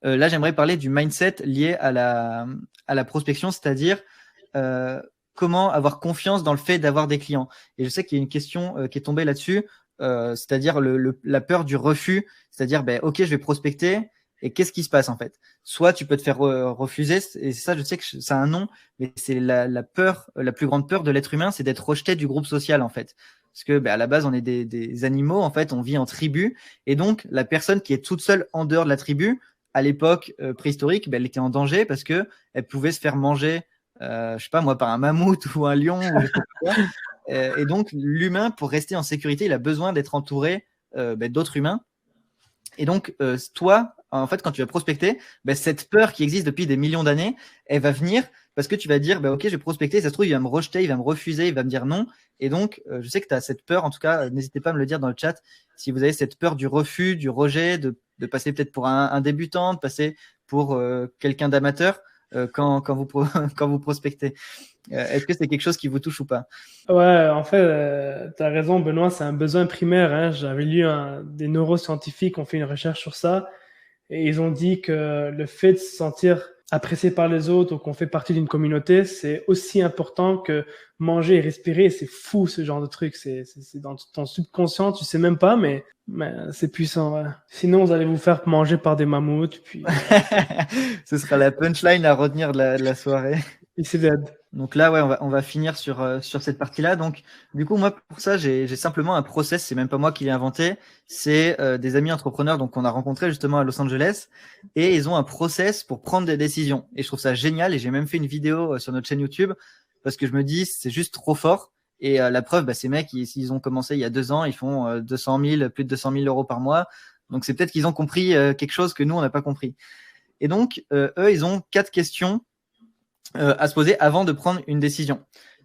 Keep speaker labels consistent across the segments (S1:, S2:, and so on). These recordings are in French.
S1: Là, j'aimerais parler du mindset lié à la prospection, c'est-à-dire euh, comment avoir confiance dans le fait d'avoir des clients. Et je sais qu'il y a une question qui est tombée là-dessus, c'est-à-dire la peur du refus, c'est-à-dire, ben, ok, je vais prospecter, et qu'est-ce qui se passe en fait? Soit tu peux te faire refuser, et ça, je sais que ça a un nom, mais c'est la peur, la plus grande peur de l'être humain, c'est d'être rejeté du groupe social en fait. Parce que ben, à la base, on est des animaux, en fait, on vit en tribu, et donc la personne qui est toute seule en dehors de la tribu, à l'époque préhistorique, ben, elle était en danger parce que elle pouvait se faire manger, je sais pas moi, par un mammouth ou un lion ou je sais pas quoi. Et donc l'humain, pour rester en sécurité, il a besoin d'être entouré ben, d'autres humains. Et donc toi, en fait, quand tu vas prospecter, ben, cette peur qui existe depuis des millions d'années, elle va venir parce que tu vas dire, ben, ok, je vais prospecter, ça se trouve, il va me rejeter, il va me refuser, il va me dire non. Et donc, je sais que tu as cette peur, en tout cas, n'hésitez pas à me le dire dans le chat, si vous avez cette peur du refus, du rejet, de passer peut-être pour un débutant, de passer pour quelqu'un d'amateur quand quand vous prospectez. Est-ce que c'est quelque chose qui vous touche ou pas?
S2: Ouais, en fait, tu as raison, Benoît, c'est un besoin primaire, hein. J'avais lu des neuroscientifiques ont fait une recherche sur ça et ils ont dit que le fait de se sentir apprécié par les autres ou qu'on fait partie d'une communauté, c'est aussi important que manger et respirer. C'est fou ce genre de truc. C'est dans ton subconscient, tu sais même pas, mais c'est puissant. Ouais. Sinon, vous allez vous faire manger par des mammouths, puis
S1: Ce sera la punchline à retenir de la soirée.
S2: c'est dead.
S1: Donc là, ouais, on va finir sur cette partie-là. Donc, du coup, moi, pour ça, j'ai simplement un process. C'est même pas moi qui l'ai inventé. C'est des amis entrepreneurs donc qu'on a rencontrés justement à Los Angeles. Et ils ont un process pour prendre des décisions. Et je trouve ça génial. Et j'ai même fait une vidéo sur notre chaîne YouTube parce que je me dis, c'est juste trop fort. Et la preuve, bah, ces mecs, ils ont commencé il y a 2 ans. Ils font 200 000, plus de 200 000 euros par mois. Donc, c'est peut-être qu'ils ont compris quelque chose que nous, on n'a pas compris. Et donc, eux, ils ont 4 questions à se poser avant de prendre une décision.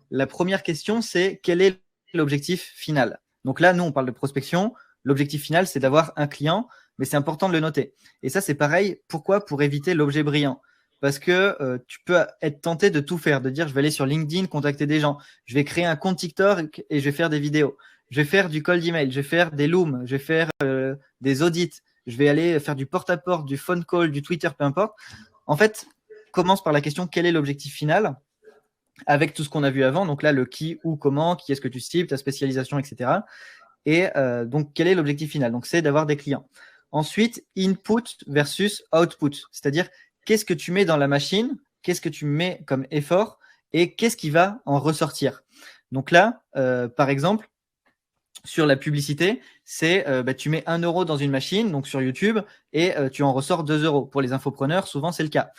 S1: La première question, c'est quel est l'objectif final? Donc là, nous, on parle de prospection. L'objectif final, c'est d'avoir un client, mais c'est important de le noter. Et ça, c'est pareil. Pourquoi? Pour éviter l'objet brillant. Parce que tu peux être tenté de tout faire, de dire je vais aller sur LinkedIn, contacter des gens, je vais créer un compte TikTok et je vais faire des vidéos, je vais faire du cold email, je vais faire des looms, je vais faire des audits, je vais aller faire du porte-à-porte, du phone call, du Twitter, peu importe. En fait, commence par la question quel est l'objectif final avec tout ce qu'on a vu avant. Donc là, le qui, où, comment, qui est-ce que tu cibles, ta spécialisation, etc. Et donc, quel est l'objectif final? Donc, c'est d'avoir des clients. Ensuite, input versus output, c'est-à-dire qu'est-ce que tu mets dans la machine, qu'est-ce que tu mets comme effort et qu'est-ce qui va en ressortir. Donc là, par exemple, sur la publicité, c'est bah, tu mets 1 € dans une machine, donc sur YouTube, et tu en ressors 2 €. Pour les infopreneurs, souvent c'est le cas.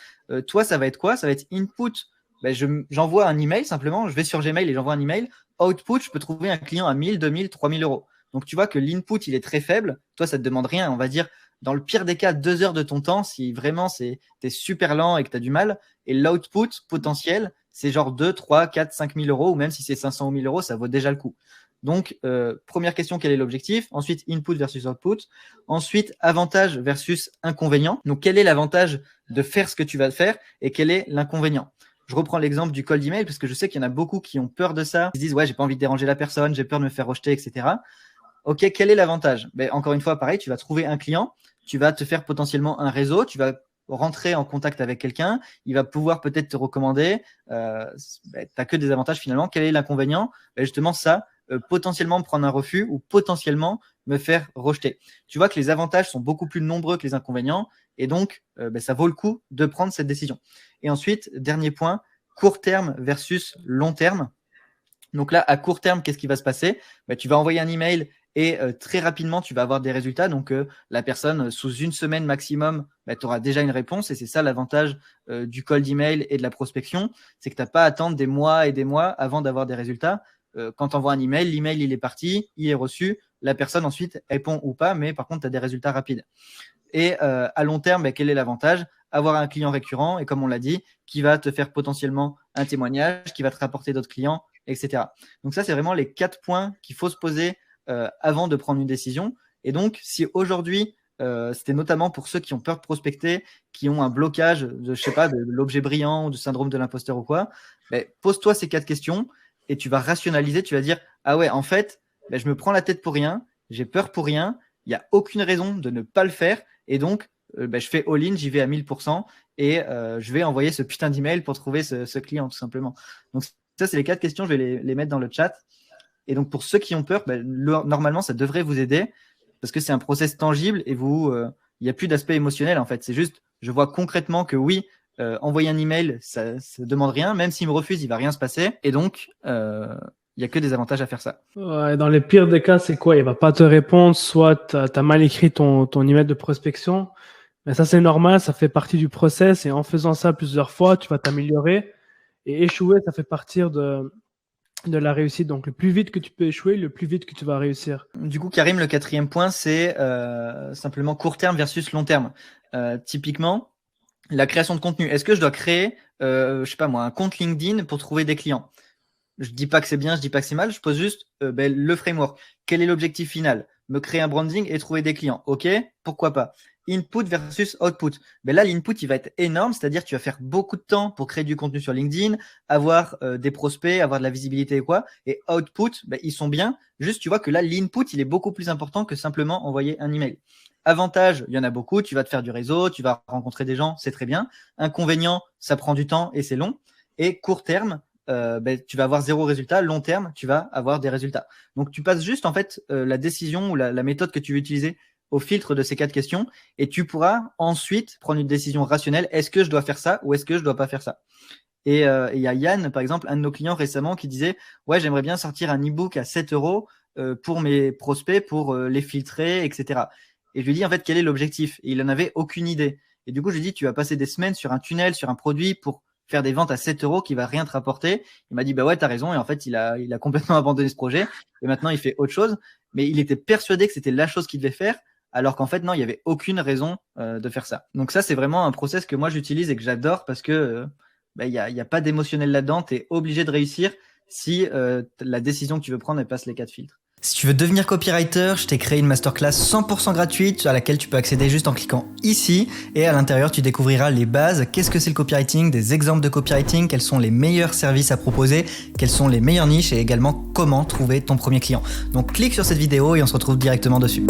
S1: Toi, ça va être quoi? Ça va être input. Bah, j'envoie un email simplement, je vais sur Gmail et j'envoie un email. Output, je peux trouver un client à 1000, 2000, 3000 €. Donc tu vois que l'input, il est très faible. Toi, ça ne te demande rien. On va dire, dans le pire des cas, 2 heures de ton temps, si vraiment tu es super lent et que tu as du mal. Et l'output potentiel, c'est genre 2, 3, 4, 5000 €, ou même si c'est 500 ou 1000 €, ça vaut déjà le coup. Donc, première question, quel est l'objectif? Ensuite, input versus output. Ensuite, avantage versus inconvénient. Donc, quel est l'avantage de faire ce que tu vas faire et quel est l'inconvénient? Je reprends l'exemple du cold email parce que je sais qu'il y en a beaucoup qui ont peur de ça. Ils se disent, ouais, j'ai pas envie de déranger la personne, j'ai peur de me faire rejeter, etc. Ok, quel est l'avantage? Ben, encore une fois, pareil, tu vas trouver un client, tu vas te faire potentiellement un réseau, tu vas rentrer en contact avec quelqu'un, il va pouvoir peut-être te recommander. Ben, tu n'as que des avantages finalement. Quel est l'inconvénient? Ben, justement, ça, potentiellement me prendre un refus ou potentiellement me faire rejeter. Tu vois que les avantages sont beaucoup plus nombreux que les inconvénients et donc ben, ça vaut le coup de prendre cette décision. Et ensuite, dernier point, court terme versus long terme. Donc là, à court terme, qu'est-ce qui va se passer? Ben, tu vas envoyer un email et très rapidement, tu vas avoir des résultats. Donc la personne, sous une semaine maximum, ben, tu auras déjà une réponse. Et c'est ça l'avantage du cold email et de la prospection, c'est que tu n'as pas à attendre des mois et des mois avant d'avoir des résultats. Quand tu envoies un email, l'email, il est parti, il est reçu. La personne ensuite répond ou pas, mais par contre, tu as des résultats rapides. Et à long terme, ben, quel est l'avantage? Avoir un client récurrent et comme on l'a dit, qui va te faire potentiellement un témoignage, qui va te rapporter d'autres clients, etc. Donc ça, c'est vraiment les 4 points qu'il faut se poser avant de prendre une décision. Et donc, si aujourd'hui, c'était notamment pour ceux qui ont peur de prospecter, qui ont un blocage de, je sais pas, de l'objet brillant ou du syndrome de l'imposteur ou quoi, ben, pose-toi ces 4 questions et tu vas rationaliser, tu vas dire, ah ouais, en fait, ben, je me prends la tête pour rien, j'ai peur pour rien, il n'y a aucune raison de ne pas le faire. Et donc, je fais all-in, j'y vais à 1000% et je vais envoyer ce putain d'email pour trouver ce client, tout simplement. Donc, ça, c'est les 4 questions. Je vais les mettre dans le chat. Et donc, pour ceux qui ont peur, normalement, ça devrait vous aider parce que c'est un process tangible et il n'y a plus d'aspect émotionnel, en fait. C'est juste, je vois concrètement que oui, envoyer un email, ça ne demande rien. Même s'il me refuse, il ne va rien se passer. Et donc, il n'y a que des avantages à faire ça.
S2: Ouais, dans les pires des cas, c'est quoi? Il ne va pas te répondre, soit tu as mal écrit ton email de prospection. Mais ça, c'est normal, ça fait partie du process. Et en faisant ça plusieurs fois, tu vas t'améliorer. Et échouer, ça fait partie de la réussite. Donc, le plus vite que tu peux échouer, le plus vite que tu vas réussir.
S1: Du coup, Karim, le 4e point, c'est simplement court terme versus long terme. Typiquement, la création de contenu. Est-ce que je dois créer, je sais pas moi, un compte LinkedIn pour trouver des clients? Je dis pas que c'est bien, je dis pas que c'est mal. Je pose juste le framework. Quel est l'objectif final? Me créer un branding et trouver des clients. Ok, pourquoi pas? Input versus output. Là, l'input, il va être énorme, c'est-à-dire que tu vas faire beaucoup de temps pour créer du contenu sur LinkedIn, avoir des prospects, avoir de la visibilité et quoi. Et output, ils sont bien. Juste, tu vois que là, l'input, il est beaucoup plus important que simplement envoyer un email. Avantage, il y en a beaucoup. Tu vas te faire du réseau, tu vas rencontrer des gens, c'est très bien. Inconvénient, ça prend du temps et c'est long. Et court terme, tu vas avoir 0 résultat. Long terme, tu vas avoir des résultats. Donc, tu passes juste en fait la décision ou la méthode que tu veux utiliser au filtre de ces 4 questions et tu pourras ensuite prendre une décision rationnelle. Est-ce que je dois faire ça ou est-ce que je dois pas faire ça? Et il y a Yann, par exemple, un de nos clients récemment qui disait « Ouais, j'aimerais bien sortir un e-book à 7 € pour mes prospects, pour les filtrer, etc. » Et je lui dis en fait quel est l'objectif. Et il n'en avait aucune idée. Et du coup, je lui dis « Tu vas passer des semaines sur un tunnel, sur un produit pour faire des ventes à 7 € qui va rien te rapporter. » Il m'a dit « Bah ouais, t'as raison. » Et en fait, il a complètement abandonné ce projet. Et maintenant, il fait autre chose. Mais il était persuadé que c'était la chose qu'il devait faire. Alors qu'en fait, non, il n'y avait aucune raison de faire ça. Donc ça, c'est vraiment un process que moi, j'utilise et que j'adore parce que il n'y a pas d'émotionnel là-dedans. Tu es obligé de réussir si la décision que tu veux prendre, elle passe les 4 filtres. Si tu veux devenir copywriter, je t'ai créé une masterclass 100% gratuite à laquelle tu peux accéder juste en cliquant ici. Et à l'intérieur, tu découvriras les bases. Qu'est-ce que c'est le copywriting, des exemples de copywriting, quels sont les meilleurs services à proposer, quelles sont les meilleures niches et également comment trouver ton premier client. Donc clique sur cette vidéo et on se retrouve directement dessus.